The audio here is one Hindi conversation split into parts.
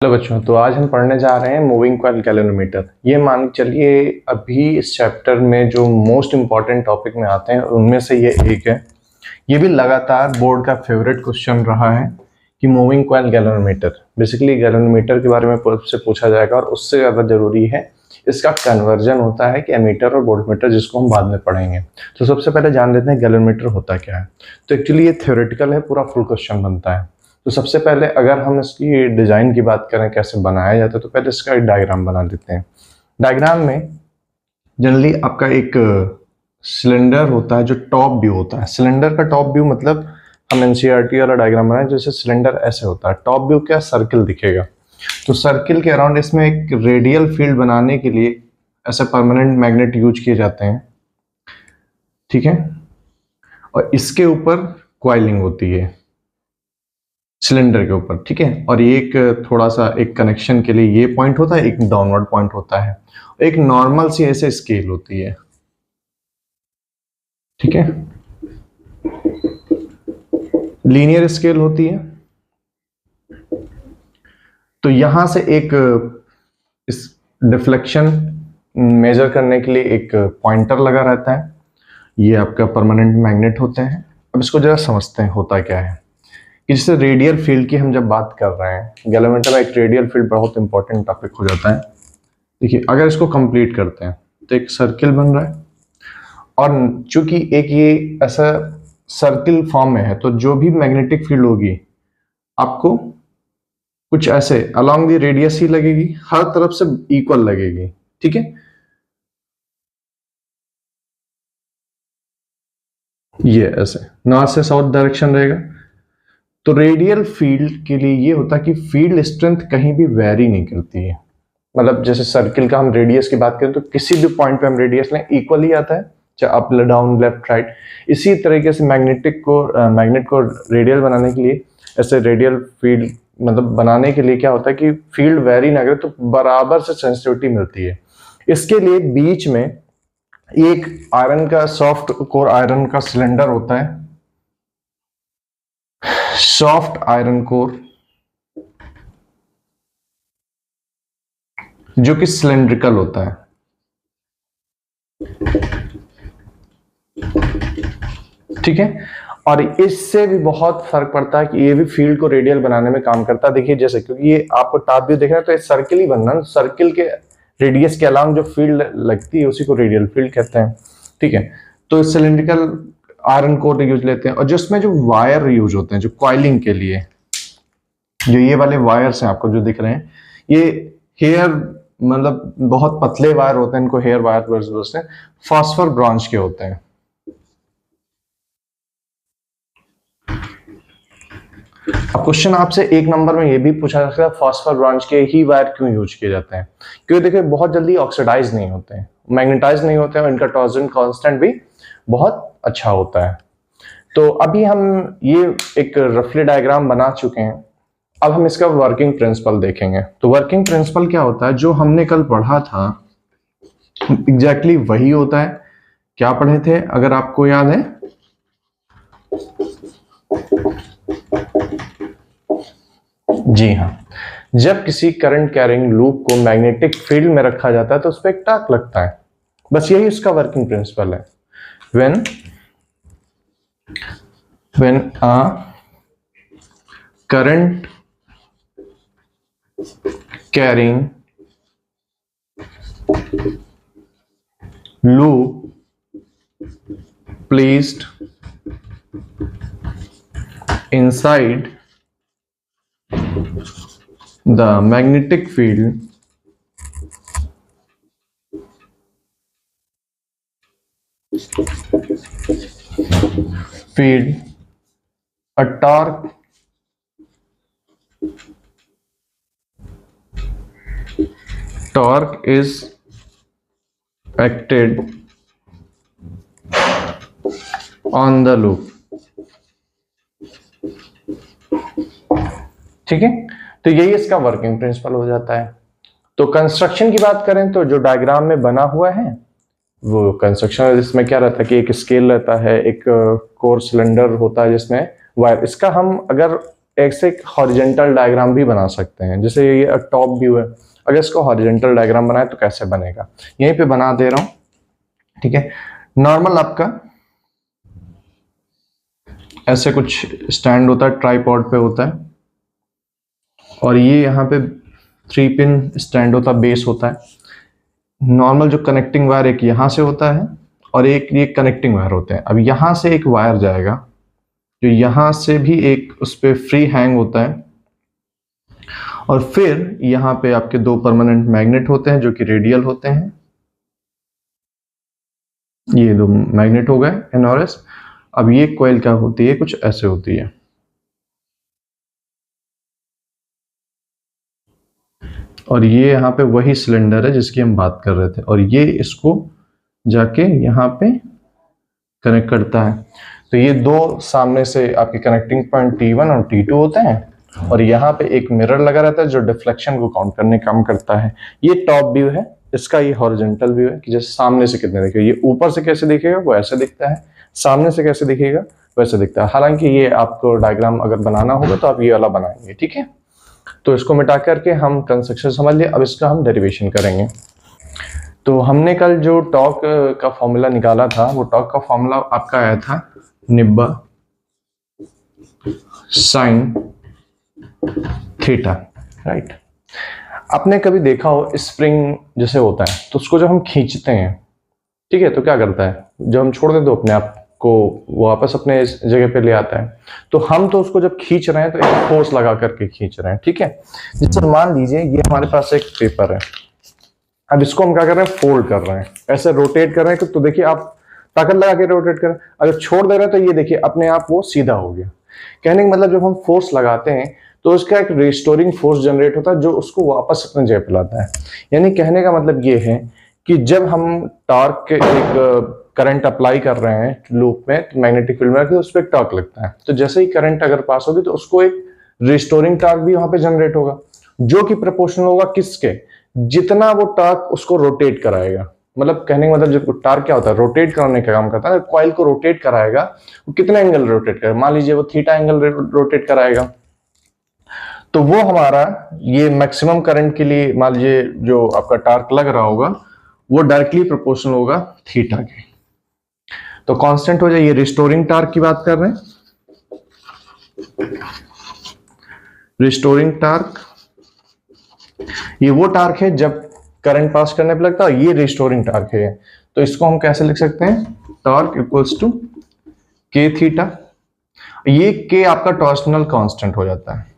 हेलो बच्चों, तो आज हम पढ़ने जा रहे हैं मूविंग कॉइल गैल्वेनोमीटर। ये मान के चलिए अभी इस चैप्टर में जो मोस्ट इम्पॉर्टेंट टॉपिक में आते हैं उनमें से ये एक है। ये भी लगातार बोर्ड का फेवरेट क्वेश्चन रहा है कि moving coil galvanometer, basically galvanometer के बारे में से पूछा जाएगा और उससे ज़्यादा जरूरी है इसका कन्वर्जन होता है कि एमीटर और वोल्टमीटर, जिसको हम बाद में पढ़ेंगे। तो सबसे पहले जान लेते हैं गैल्वेनोमीटर होता क्या है। तो एक्चुअली ये थ्योरेटिकल है, पूरा फुल क्वेश्चन बनता है। तो सबसे पहले अगर हम इसकी डिज़ाइन की बात करें कैसे बनाया जाता है, तो पहले इसका एक डायग्राम बना देते हैं। डायग्राम में जनरली आपका एक सिलेंडर होता है जो टॉप व्यू होता है। सिलेंडर का टॉप व्यू मतलब हम एनसीईआरटी वाला डायग्राम बनाए, जैसे सिलेंडर ऐसे होता है, टॉप व्यू क्या सर्किल दिखेगा। तो सर्किल के अराउंड इसमें एक रेडियल फील्ड बनाने के लिए ऐसे परमानेंट मैग्नेट यूज किए जाते हैं, ठीक है। और इसके ऊपर कॉइलिंग होती है सिलेंडर के ऊपर, ठीक है। और ये एक थोड़ा सा एक कनेक्शन के लिए ये पॉइंट होता है, एक डाउनवर्ड पॉइंट होता है, एक नॉर्मल सी ऐसे स्केल होती है, ठीक है। लीनियर स्केल होती है। तो यहां से एक इस डिफ्लेक्शन मेजर करने के लिए एक पॉइंटर लगा रहता है। ये आपका परमानेंट मैग्नेट होते हैं। अब इसको जरा समझते हैं होता क्या है कि जैसे रेडियल फील्ड की हम जब बात कर रहे हैं, गैल्वेनोमीटर में एक रेडियल फील्ड बहुत इंपॉर्टेंट टॉपिक हो जाता है। देखिए, अगर इसको कंप्लीट करते हैं तो एक सर्किल बन रहा है, और चूंकि एक ये ऐसा सर्किल फॉर्म में है, तो जो भी मैग्नेटिक फील्ड होगी आपको कुछ ऐसे अलोंग द रेडियस ही लगेगी, हर तरफ से इक्वल लगेगी, ठीक है। ये ऐसे नॉर्थ से साउथ डायरेक्शन रहेगा। तो रेडियल फील्ड के लिए ये होता है कि फील्ड स्ट्रेंथ कहीं भी वेरी नहीं करती है। मतलब जैसे सर्किल का हम रेडियस की बात करें तो किसी भी पॉइंट पे हम रेडियस लें इक्वल ही आता है, चाहे अप डाउन लेफ्ट राइट। इसी तरीके से मैग्नेट को रेडियल बनाने के लिए, ऐसे रेडियल फील्ड मतलब बनाने के लिए क्या होता है कि फील्ड वेरी ना करे तो बराबर से सेंसिटिविटी मिलती है। इसके लिए बीच में एक आयरन का, सॉफ्ट कोर आयरन का सिलेंडर होता है, सॉफ्ट आयरन कोर, जो कि सिलेंड्रिकल होता है, ठीक है। और इससे भी बहुत फर्क पड़ता है कि ये भी फील्ड को रेडियल बनाने में काम करता है। देखिए जैसे, क्योंकि ये आपको टॉप व्यू देख रहे हैं तो ये सर्किल ही बनना, सर्किल के रेडियस के अलावा जो फील्ड लगती है उसी को रेडियल फील्ड कहते हैं, ठीक है। तो सिलेंड्रिकल आयरन कोर यूज लेते हैं, और जिसमें जो वायर यूज होते हैं जो कॉइलिंग के लिए, जो ये वाले वायर्स हैं आपको जो दिख रहे हैं, ये हेयर मतलब बहुत पतले वायर होते हैं, इनको हेयर वायर बोलते हैं, फॉस्फर ब्रॉन्ज के होते हैं। अब क्वेश्चन आपसे एक नंबर में ये भी पूछा जा सकता है, फॉस्फर ब्रॉन्ज के ही वायर क्यों यूज किए जाते हैं। क्योंकि देखिए बहुत जल्दी ऑक्सीडाइज नहीं होते हैं, मैग्नेटाइज नहीं होते हैं, और इनका टॉर्जन कांस्टेंट भी बहुत अच्छा होता है। तो अभी हम ये एक रफली डायग्राम बना चुके हैं। अब हम इसका वर्किंग प्रिंसिपल देखेंगे। तो वर्किंग प्रिंसिपल क्या होता है, जो हमने कल पढ़ा था एग्जैक्टली वही होता है। क्या पढ़े थे अगर आपको याद है? जी हाँ, जब किसी करंट कैरिंग लूप को मैग्नेटिक फील्ड में रखा जाता है तो उस पर एक टॉर्क लगता है। बस यही उसका वर्किंग प्रिंसिपल है। when a current carrying loop placed inside the magnetic field a torque is acted on the loop, ठीक है। तो यही इसका वर्किंग प्रिंसिपल हो जाता है। तो कंस्ट्रक्शन की बात करें तो जो डायग्राम में बना हुआ है वो कंस्ट्रक्शन, इसमें क्या रहता है कि एक स्केल रहता है, एक कोर सिलेंडर होता है जिसमें वायर, इसका हम अगर ऐसे एक हॉरिजेंटल डायग्राम भी बना सकते हैं। जैसे ये टॉप व्यू है, अगर इसको हॉरिजेंटल डायग्राम बनाए तो कैसे बनेगा, यहीं पे बना दे रहा हूं, ठीक है। नॉर्मल आपका ऐसे कुछ स्टैंड होता है, ट्राइपॉड पे होता है, और ये यहाँ पे 3 पिन स्टैंड होता है, बेस होता है। नॉर्मल जो कनेक्टिंग वायर एक यहाँ से होता है और एक ये कनेक्टिंग वायर होते हैं। अब यहाँ से एक वायर जाएगा जो यहाँ से भी एक उस पर फ्री हैंग होता है, और फिर यहाँ पे आपके 2 परमानेंट मैग्नेट होते हैं जो कि रेडियल होते हैं। ये 2 मैग्नेट हो गए एन और एस। अब ये कॉइल क्या होती है, कुछ ऐसे होती है, और ये यहाँ पे वही सिलेंडर है जिसकी हम बात कर रहे थे, और ये इसको जाके यहाँ पे कनेक्ट करता है। तो ये 2 सामने से आपके कनेक्टिंग पॉइंट T1 और T2 होते हैं, और यहाँ पे एक मिरर लगा रहता है जो डिफ्लेक्शन को काउंट करने काम करता है। ये टॉप व्यू है, इसका ये हॉरिजॉन्टल व्यू है कि जैसे सामने से कितने दिखेगा। ये ऊपर से कैसे दिखेगा वो ऐसे दिखता है, सामने से कैसे दिखेगा वैसे दिखता है। हालांकि ये आपको डायग्राम अगर बनाना होगा तो आप ये वाला बनाएंगे, ठीक है। तो इसको मिटा करके हम कंस्ट्रक्शन समझ लिया, अब इसका हम डेरिवेशन करेंगे। तो हमने कल जो टॉर्क का फॉर्मूला निकाला था, वो टॉर्क का फॉर्मूला आपका आया था निब्बा साइन थीटा, राइट। आपने कभी देखा हो स्प्रिंग जैसे होता है, तो उसको जब हम खींचते हैं, ठीक है, तो क्या करता है, जब हम छोड़ दें तो अपने आप को वापस अपने इस जगह पे ले आता है। तो हम तो उसको जब खींच रहे हैं तो एक फोर्स लगा करके खींच रहे हैं, ठीक है। जैसे मान लीजिए ये हमारे पास एक पेपर है, अब इसको हम क्या कर रहे हैं, फोल्ड कर रहे हैं, ऐसे रोटेट कर रहे हैं। तो देखिए आप ताकत लगा के रोटेट करें, अगर छोड़ दे रहे हैं तो ये देखिए अपने आप वो सीधा हो गया। कहने का मतलब जब हम फोर्स लगाते हैं तो उसका एक रिस्टोरिंग फोर्स जनरेट होता है जो उसको वापस अपने जगह पे लाता है। यानी कहने का मतलब ये है कि जब हम टॉर्क के एक करंट अप्लाई कर रहे हैं लूप में, मैग्नेटिक फील्ड में, तो उस पर टॉर्क लगता है। तो जैसे ही करंट अगर पास होगी तो उसको एक रिस्टोरिंग टॉर्क भी वहां पे जनरेट होगा, जो कि प्रोपोर्शनल होगा किसके, जितना वो टॉर्क उसको रोटेट कराएगा। मतलब कहने का मतलब जब टॉर्क क्या होता है, रोटेट कराने का काम करता है। कॉइल को रोटेट कराएगा, वो कितना एंगल रोटेट करेगा, मान लीजिए वो थीटा एंगल रोटेट कराएगा, तो वो हमारा ये मैक्सिमम करंट के लिए मान लीजिए जो आपका टॉर्क लग रहा होगा वो डायरेक्टली प्रोपोर्शनल होगा थीटा के। तो कांस्टेंट हो जाए, ये रिस्टोरिंग टॉर्क की बात कर रहे हैं, रिस्टोरिंग टॉर्क ये वो टॉर्क है जब करंट पास करने पे लगता है, ये रिस्टोरिंग टॉर्क है। तो इसको हम कैसे लिख सकते हैं, torque equals to K theta. ये के आपका टॉर्सनल कांस्टेंट हो जाता है।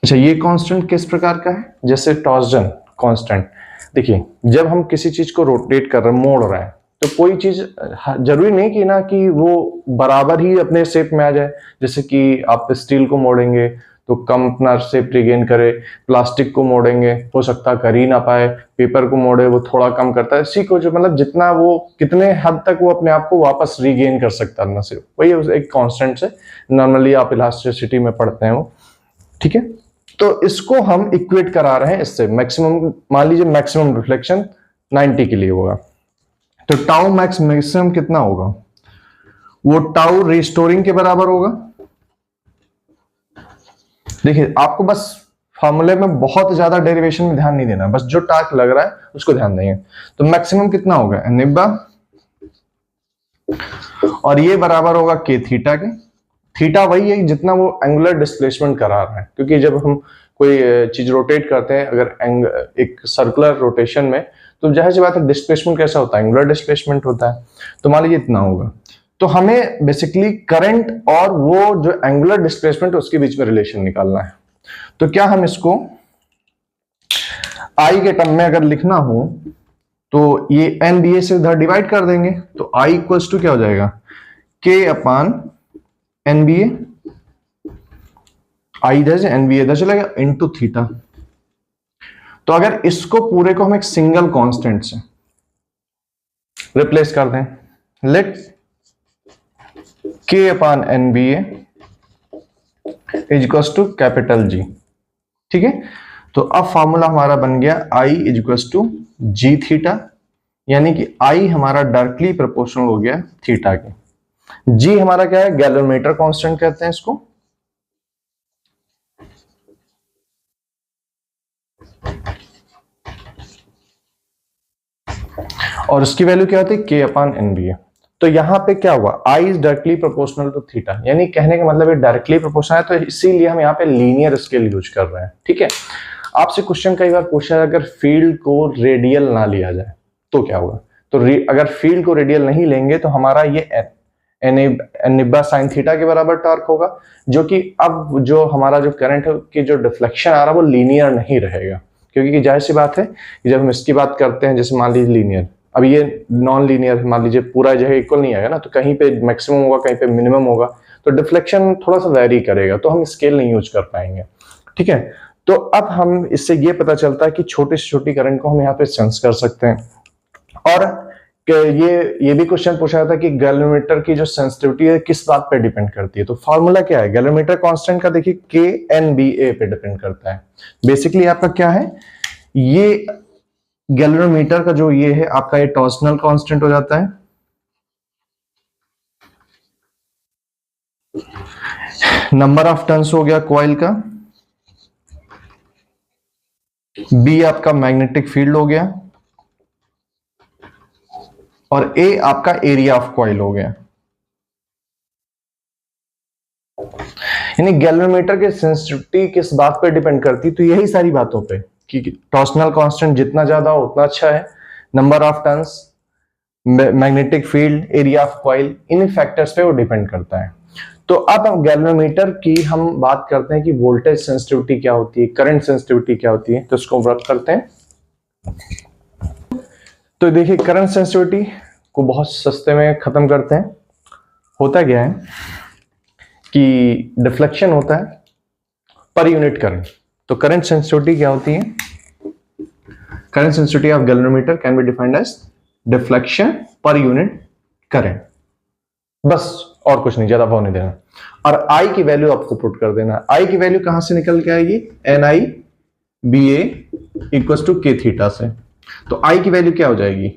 अच्छा, ये कांस्टेंट किस प्रकार का है, जैसे टॉर्जन कांस्टेंट। देखिए जब हम किसी चीज को रोटेट कर रहे हैं, मोड़ रहे हैं, तो कोई चीज जरूरी नहीं कि ना कि वो बराबर ही अपने शेप में आ जाए। जैसे कि आप स्टील को मोड़ेंगे तो कम अपना शेप रिगेन करे, प्लास्टिक को मोड़ेंगे हो सकता कर ही ना पाए, पेपर को मोड़े वो थोड़ा कम करता है। इसी को जो मतलब जितना वो कितने हद तक वो अपने आप को वापस रिगेन कर सकता है, ना सिर्फ वही एक कांस्टेंट से नॉर्मली आप इलास्टिसिटी में पढ़ते हैं वो, ठीक है। तो इसको हम इक्वेट करा रहे हैं इससे, मैक्सिमम मान लीजिए मैक्सिमम रिफ्लेक्शन 90 के लिए होगा, तो टाउ मैक्स मैक्सिमम कितना होगा, वो टाउ रिस्टोरिंग के बराबर होगा। देखिए आपको बस फॉर्मूले में बहुत ज्यादा डेरिवेशन में ध्यान नहीं देना, बस जो टॉर्क लग रहा है उसको ध्यान देंगे। तो मैक्सिमम कितना होगा, निब्बा, और ये बराबर होगा के थीटा के। थीटा वही है जितना वो एंगुलर डिस्प्लेसमेंट करा रहा है, क्योंकि जब हम कोई चीज रोटेट करते हैं अगर एक सर्कुलर रोटेशन में, तो जाहिर सी बात है डिस्प्लेसमेंट कैसा होता है, एंगुलर डिस्प्लेसमेंट होता है। तो मान लीजिए इतना होगा, तो हमें बेसिकली करंट और वो जो एंगुलर डिस्प्लेसमेंट उसके बीच में रिलेशन निकालना है। तो क्या हम इसको आई के टर्म में अगर लिखना हो तो ये एन बी ए से इधर डिवाइड कर देंगे, तो आई इक्वल्स टू क्या हो जाएगा, के अपान एन बी ए, आई इधर से एन बी ए इधर चलेगा इनटू थीटा। तो अगर इसको पूरे को हम एक सिंगल कांस्टेंट से रिप्लेस कर दें, let K upon N B A is equals to capital G, ठीक है। तो अब फॉर्मूला हमारा बन गया I is equals to G theta, यानी कि आई हमारा डायरेक्टली प्रोपोर्शनल हो गया थीटा के। जी हमारा क्या है, गैलोमीटर कांस्टेंट कहते हैं इसको। और उसकी वैल्यू क्या होती है, के अपान एन बी ए। तो यहां पे क्या हुआ, I is directly proportional to theta, यानी कहने का मतलब ये डायरेक्टली प्रोपोर्शनल है, तो इसीलिए हम यहाँ पे लीनियर स्केल यूज कर रहे हैं। ठीक है, आपसे क्वेश्चन कई बार पूछा है अगर फील्ड को रेडियल ना लिया जाए तो क्या होगा। तो अगर फील्ड को रेडियल नहीं लेंगे तो हमारा ये निब्बा साइन थीटा के बराबर टॉर्क होगा, जो कि अब जो हमारा जो करंट की जो डिफ्लेक्शन आ रहा है वो लीनियर नहीं रहेगा, क्योंकि जाहिर सी बात है कि जब हम इसकी बात करते हैं, जैसे मान लीजिए लीनियर, अब ये नॉन लीनियर मान लीजिए पूरा जो है इक्वल नहीं आएगा ना, तो कहीं पे मैक्सिमम होगा कहीं पे मिनिमम होगा, तो डिफ्लेक्शन थोड़ा सा वेरी करेगा, तो हम स्केल नहीं यूज कर पाएंगे। ठीक है, तो अब हम इससे ये पता चलता है कि छोटी से छोटी करंट को हम यहाँ पे सेंस कर सकते हैं। और ये भी क्वेश्चन पूछा था कि गैलोमीटर की जो सेंसिटिविटी है किस बात पे डिपेंड करती है, तो फॉर्मूला क्या है, गैलोमीटर कांस्टेंट का देखिए के एन बी ए पे डिपेंड करता है। बेसिकली आपका क्या है, ये गैलोमीटर का जो ये है आपका ये टॉर्सनल कांस्टेंट हो जाता है, नंबर ऑफ टर्न्स हो गया कॉइल का, बी आपका मैग्नेटिक फील्ड हो गया, और ए आपका एरिया ऑफ कॉइल हो गया। यानी गैलोमीटर की सेंसिटिविटी किस बात पे डिपेंड करती, तो यही सारी बातों पे कि टॉर्सनल कांस्टेंट जितना ज्यादा हो उतना अच्छा है, number of turns, magnetic field, area of coil, in factors पे वो डिपेंड करता है। तो अब हम गैलोमीटर की हम बात करते हैं कि वोल्टेज सेंसिटिविटी क्या होती है, करंट सेंसिटिविटी क्या होती है, तो इसको वर्क करते हैं। तो देखिए करंट सेंसिटिविटी को बहुत सस्ते में खत्म करते हैं। होता क्या है कि डिफ्लेक्शन होता है पर यूनिट करंट, तो करंट सेंसिटिविटी क्या होती है, current sensitivity of galvanometer can be defined as deflection per unit current, बस और कुछ नहीं, ज्यादा भाव नहीं देना। और आई की वैल्यू आपको पुट कर देना, आई की वैल्यू कहां से निकल के आएगी, N I B A equal to K theta से। तो आई की वैल्यू क्या हो जाएगी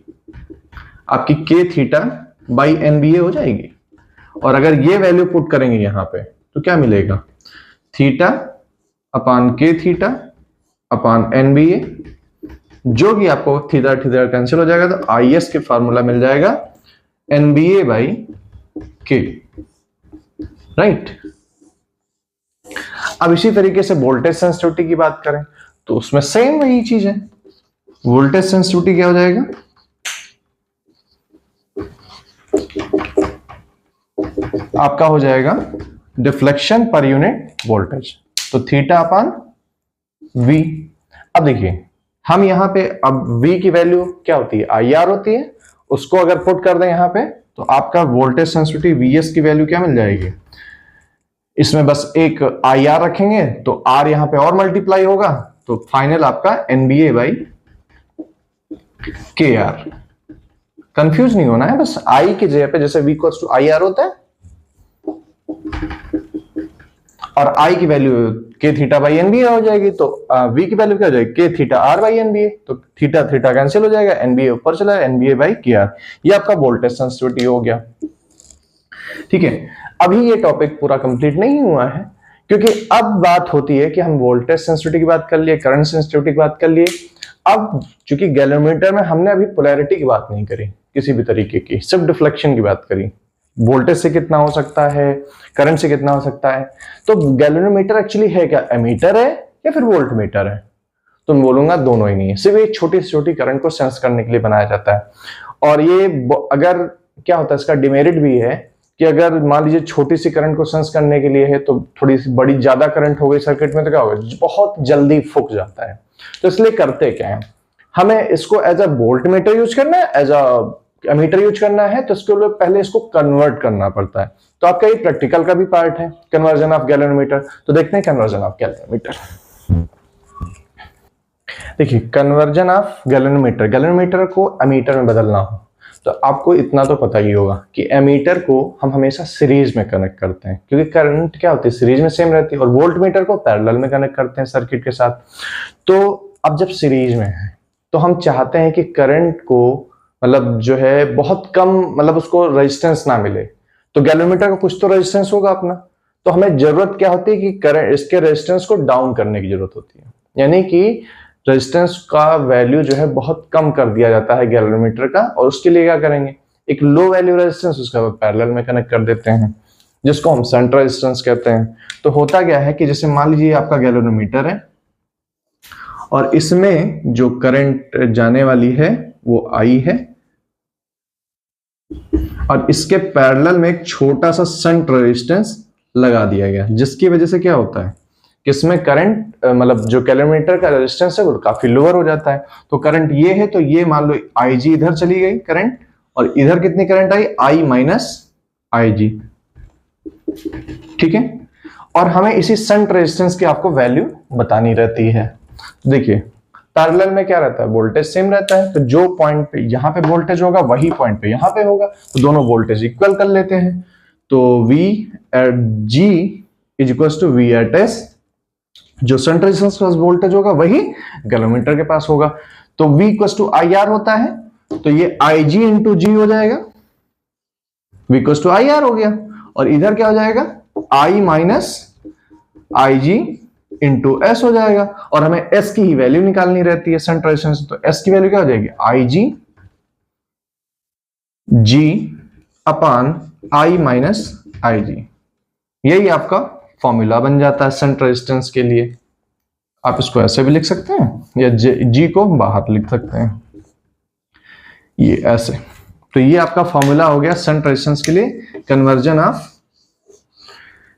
आपकी, के थीटा बाई एन बी ए हो जाएगी। और अगर ये वैल्यू पुट करेंगे यहां पे तो क्या मिलेगा, थीटा अपान के थीटा अपान एन बी ए, जो कि आपको थीटा थीटा कैंसिल हो जाएगा, तो आई एस के फार्मूला मिल जाएगा एन बी ए बाई के, राइट। अब इसी तरीके से वोल्टेज सेंसिटिविटी की बात करें तो उसमें सेम वही चीज है, वोल्टेज सेंसिटिविटी क्या हो जाएगा, आपका हो जाएगा डिफ्लेक्शन पर यूनिट वोल्टेज, तो थीटा अपान वी। अब देखिए हम यहां पे अब v की वैल्यू क्या होती है, आई आर होती है, उसको अगर पुट कर दें यहां पे तो आपका वोल्टेज सेंसिटिविटी वीएस की वैल्यू क्या मिल जाएगी, इसमें बस एक आई आर रखेंगे तो आर यहां पे और मल्टीप्लाई होगा, तो फाइनल आपका एनबीए बाई के आर। कंफ्यूज नहीं होना है, बस आई की जगह पे जैसे v equals to I R होता है और आई की वैल्यू के थीटा बाई एनबीए हो जाएगी, तो v की वैल्यू क्या हो जाएगी, के थीटा आर बाई एनबीए, तो थीटा थीटा कैंसिल हो जाएगा, एनबीए ऊपर चला एनबीए बाई के आर, ये आपका वोल्टेज सेंसिटिविटी हो गया। ठीक है, अभी ये टॉपिक पूरा कंप्लीट नहीं हुआ है, क्योंकि अब बात होती है कि हम वोल्टेज सेंसिटिविटी की बात कर लिए, करंट सेंसिटिविटी की बात कर लिए। अब चूंकि गैलोमीटर में हमने अभी पोलैरिटी की बात नहीं करी किसी भी तरीके की, सिर्फ डिफ्लेक्शन की बात करी, वोल्टेज से कितना हो सकता है, करंट से कितना हो सकता है। तो गैलोमीटर एक्चुअली है क्या, एमीटर है या फिर वोल्ट मीटर है, तो मैं बोलूंगा दोनों ही नहीं है, सिर्फ एक छोटी से छोटी करंट को सेंस करने के लिए बनाया जाता है। और ये अगर क्या होता है, इसका डिमेरिट भी है कि अगर मान लीजिए छोटी सी करंट को सेंस करने के लिए है तो थोड़ी सी बड़ी ज्यादा करंट हो गई सर्किट में तो क्या होगा, बहुत जल्दी फूक जाता है। तो इसलिए करते क्या है, हमें इसको as a voltmeter use करना है, एज अ एमीटर यूज करना है, तो इसके लिए पहले इसको कन्वर्ट करना पड़ता है। तो आपका ये प्रैक्टिकल का भी पार्ट है, कन्वर्जन ऑफ गैलोमीटर। तो देखते हैं कन्वर्जन ऑफ गैलोमीटर। देखिए कन्वर्जन ऑफ गैलोमीटर, गैलोमीटर को एमीटर में बदलना हो तो आपको इतना तो पता ही होगा कि एमीटर को हम हमेशा सीरीज में कनेक्ट करते हैं, क्योंकि करंट क्या होती है सीरीज में सेम रहती है, और वोल्ट मीटर को पैरेलल में कनेक्ट करते हैं सर्किट के साथ। तो अब जब सीरीज में है तो हम चाहते हैं कि करंट को मतलब जो है बहुत कम, मतलब उसको रेजिस्टेंस ना मिले, तो गैल्वेनोमीटर का कुछ तो रेजिस्टेंस होगा अपना, तो हमें जरूरत क्या होती है कि करंट, इसके रेजिस्टेंस को डाउन करने की जरूरत होती है, यानी कि रेजिस्टेंस का वैल्यू जो है बहुत कम कर दिया जाता है गैल्वेनोमीटर का, और उसके लिए क्या करेंगे, एक लो वैल्यू रेजिस्टेंस उसका पैरेलल में कनेक्ट कर देते हैं, जिसको हम शंट रेजिस्टेंस कहते हैं। तो होता क्या है कि जैसे मान लीजिए आपका गैल्वेनोमीटर है और इसमें जो करंट जाने वाली है वो आई है, और इसके पैरेलल में एक छोटा सा शंट रेजिस्टेंस लगा दिया गया, जिसकी वजह से क्या होता है कि इसमें करंट, मतलब जो गैल्वेनोमीटर का रेजिस्टेंस है वो काफी लोअर हो जाता है। तो करंट ये है, तो ये मान लो IG इधर चली गई करंट, और इधर कितनी current I, I minus IG, ठीक है। और हमें इसी शंट रेजिस्टेंस की आपको वैल्यू बतानी रहती है। देखिए पैरेलल में क्या रहता है, वोल्टेज सेम रहता है, तो जो पॉइंट पे यहाँ पे वोल्टेज होगा वही पॉइंट पे यहाँ पे होगा, तो दोनों वोल्टेज इक्वल कर लेते हैं। तो V at G is equal to V at S, जो शंट रेजिस्टेंस प्लस वोल्टेज होगा वही गैल्वेनोमीटर के पास होगा। तो V इक्वल टू IR होता है, तो ये IG इंटू G हो जाएगा, V इक्वल टू IR हो गया, और इधर क्या हो जाएगा, I minus IG into S हो जाएगा, और हमें S की ही वैल्यू निकालनी रहती है शंट रेजिस्टेंस, तो S की वैल्यू क्या हो जाएगी, IG G upon I minus IG, यही आपका फॉर्मूला बन जाता है शंट रेजिस्टेंस के लिए। आप इसको ऐसे भी लिख सकते हैं या G को बाहर लिख सकते हैं, ये ऐसे। तो ये आपका फॉर्मूला हो गया शंट रेजिस्टेंस के लिए, conversion of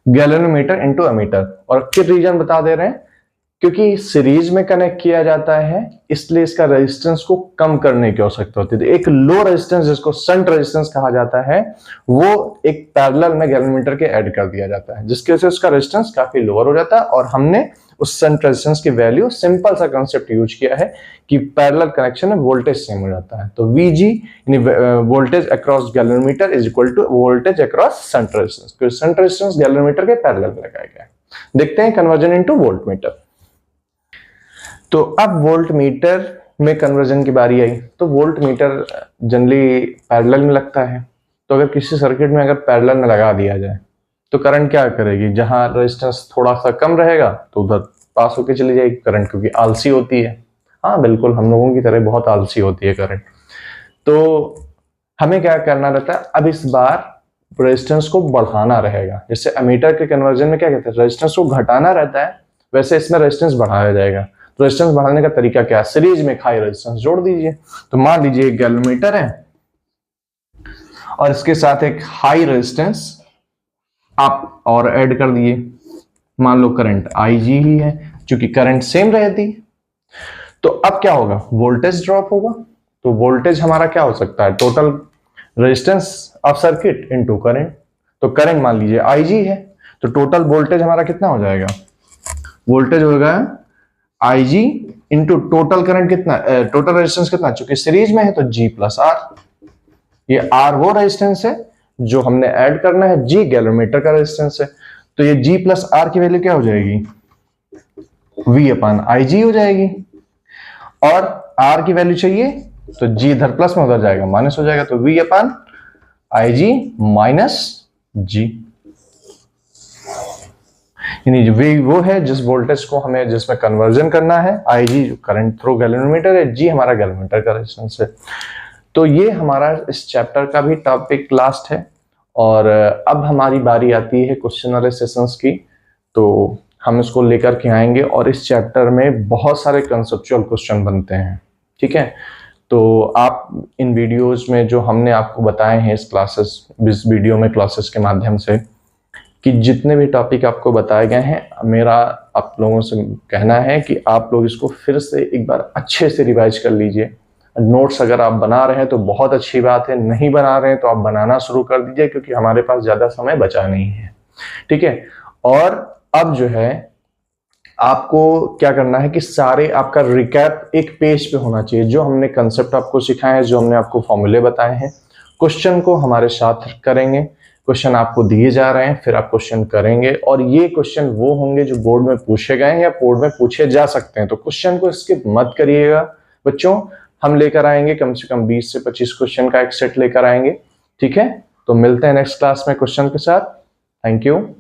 galvanometer into ammeter. और किस रीजन बता दे रहे हैं, क्योंकि सीरीज में कनेक्ट किया जाता है इसलिए इसका रेजिस्टेंस को कम करने की आवश्यकता होती है। तो एक लो रेजिस्टेंस जिसको शंट रेजिस्टेंस कहा जाता है वो एक पैरेलल में गैल्वेनोमीटर के ऐड कर दिया जाता है, जिसकी वजह से उसका रेजिस्टेंस काफी लोअर हो जाता है। और हमने उस शंट रेजिस्टेंस की वैल्यू, सिंपल सा कंसेप्ट यूज किया है कि पैरेलल कनेक्शन में वोल्टेज सेम हो जाता है। तो VG यानी voltage across galvanometer is equal to voltage across shunt resistance, क्योंकि शंट रेजिस्टेंस गैल्वेनोमीटर के पैरेलल में लगाया गया है। देखते हैं कन्वर्जन इनटू वोल्टमीटर। तो अब वोल्टमीटर में कन्वर्जन की बारी आई। तो वोल्टमीटर जनरली पैरेलल में लगता है, तो अगर किसी सर्किट में अगर पैरेलल में लगा दिया जाए तो करंट क्या करेगी, जहां रेजिस्टेंस थोड़ा सा कम रहेगा तो उधर पास होके चली जाएगी करंट, क्योंकि आलसी होती है। हाँ बिल्कुल, हम लोगों की तरह बहुत आलसी होती है करंट। तो हमें क्या करना रहता है, अब इस बार रेजिस्टेंस को बढ़ाना रहेगा। जैसे एमीटर के कन्वर्जन में क्या कहते हैं, रेजिस्टेंस को घटाना रहता है, वैसे इसमें रेजिस्टेंस बढ़ाया जाएगा। तो रेजिस्टेंस बढ़ाने का तरीका क्या है, सीरीज में हाई रेजिस्टेंस जोड़ दीजिए। तो मान लीजिए एक गैल्वेनोमीटर है और इसके साथ एक हाई रेजिस्टेंस आप और ऐड कर दिए, मान लो करंट IG ही है, क्योंकि करंट सेम रहती। तो अब क्या होगा, वोल्टेज ड्रॉप होगा। तो वोल्टेज हमारा क्या हो सकता है, total resistance of circuit into current. तो करंट मान लीजिए IG है, तो टोटल वोल्टेज हमारा कितना हो जाएगा, वोल्टेज होगा IG इंटू टोटल करंट कितना, टोटल रेजिस्टेंस कितना, चूंकि सीरीज में है तो G प्लस R। ये R वो रेजिस्टेंस है जो हमने ऐड करना है, G गैल्वेनोमीटर का रेजिस्टेंस है। तो ये G प्लस R की वैल्यू क्या हो जाएगी, V अपान IG हो जाएगी। और R की वैल्यू चाहिए तो G इधर प्लस में उधर जाएगा माइनस हो जाएगा, तो V अपान IG माइनस G। यानी V वो है जिस वोल्टेज को हमें जिसमें कन्वर्जन करना है, IG जो करंट थ्रू गैल्वेनोमीटर है, G हमारा गैल्वेनोमीटर का रेजिस्टेंस है। तो ये हमारा इस चैप्टर का भी टॉपिक लास्ट है। और अब हमारी बारी आती है क्वेश्चन वाले सेशंस की, तो हम इसको लेकर के आएंगे। और इस चैप्टर में बहुत सारे कंसेप्चुअल क्वेश्चन बनते हैं, ठीक है। तो आप इन वीडियोस में जो हमने आपको बताए हैं इस वीडियो में क्लासेस के माध्यम से, कि जितने भी टॉपिक आपको बताए गए हैं, मेरा आप लोगों से कहना है कि आप लोग इसको फिर से एक बार अच्छे से रिवाइज कर लीजिए। नोट्स अगर आप बना रहे हैं तो बहुत अच्छी बात है, नहीं बना रहे हैं तो आप बनाना शुरू कर दीजिए, क्योंकि हमारे पास ज़्यादा समय बचा नहीं है, ठीक है। और अब जो है आपको क्या करना है कि सारे आपका रिकैप एक पेज पे होना चाहिए, जो हमने कंसेप्ट आपको सिखाए हैं, जो हमने आपको फॉर्मूले बताए हैं। क्वेश्चन को हमारे साथ करेंगे, क्वेश्चन आपको दिए जा रहे हैं, फिर आप क्वेश्चन करेंगे। और ये क्वेश्चन वो होंगे जो बोर्ड में पूछे गए हैं या बोर्ड में पूछे जा सकते हैं। तो क्वेश्चन को स्किप मत करिएगा बच्चों, हम लेकर आएंगे कम से कम 20 से 25 क्वेश्चन का एक सेट लेकर आएंगे, ठीक है। तो मिलते हैं नेक्स्ट क्लास में क्वेश्चन के साथ। Thank you.